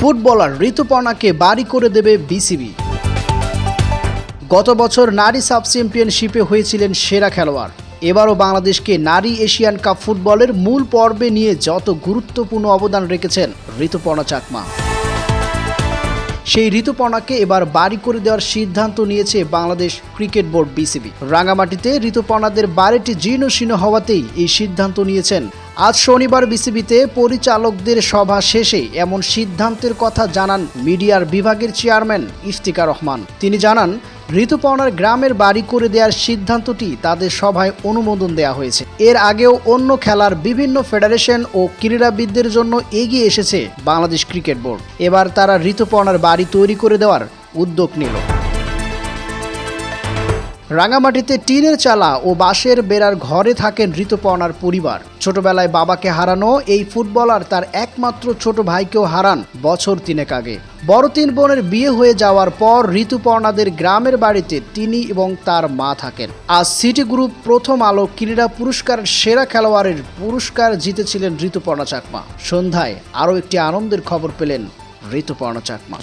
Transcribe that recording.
Footballer ঋতুপর্ণাকে বাড়ি করে দেবে বিসিবি। গত বছর নারী সাব চ্যাম্পিয়নশিপে হয়েছিলেন সেরা খেলোয়াড়। এবারও বাংলাদেশকে নারী এশিয়ান কাপ ফুটবলের মূল পর্বে নিয়ে যত গুরুত্বপূর্ণ অবদান রেখেছেন ঋতুপর্ণা চাকমা। সেই ঋতুপর্ণাকে এবার বাড়ি করে দেওয়ার সিদ্ধান্ত নিয়েছে বাংলাদেশ ক্রিকেট বোর্ড বিসিবি। রাঙামাটিতে ঋতুপর্ণাদের বাড়িটি জীর্ণশীর্ণ হওয়াতেই এই সিদ্ধান্ত নিয়েছেন। আজ শনিবার বিসিবিতে পরিচালকদের সভা শেষে এমন সিদ্ধান্তের কথা জানান মিডিয়ার বিভাগের চেয়ারম্যান ইফতিকার রহমান। তিনি জানান, ঋতুপর্ণার গ্রামের বাড়ি করে দেওয়ার সিদ্ধান্তটি তাদের সভায় অনুমোদন দেওয়া হয়েছে। এর আগেও অন্য খেলার বিভিন্ন ফেডারেশন ও ক্রীড়াবিদদের জন্য এগিয়ে এসেছে বাংলাদেশ ক্রিকেট বোর্ড। এবার তারা ঋতুপর্ণার বাড়ি তৈরি করে দেওয়ার উদ্যোগ নিল। রাঙামাটিতে টিনের চালা ও বাঁশের বেড়ার ঘরে থাকেন ঋতুপর্ণার পরিবার। ছোটবেলায় বাবাকে হারানো এই ফুটবলার তার একমাত্র ছোট ভাইকেও হারান বছর 3 আগে। বড় 3 বোনের বিয়ে হয়ে যাওয়ার পর ঋতুপর্ণাদের গ্রামের বাড়িতে তিনি এবং তার মা থাকেন। আজ সিটি গ্রুপ প্রথম আলো ক্রীড়া পুরস্কার সেরা খেলোয়াড়ের পুরস্কার জিতেছিলেন ঋতুপর্ণা চাকমা। সন্ধ্যায় আরও একটি আনন্দের খবর পেলেন ঋতুপর্ণা চাকমা।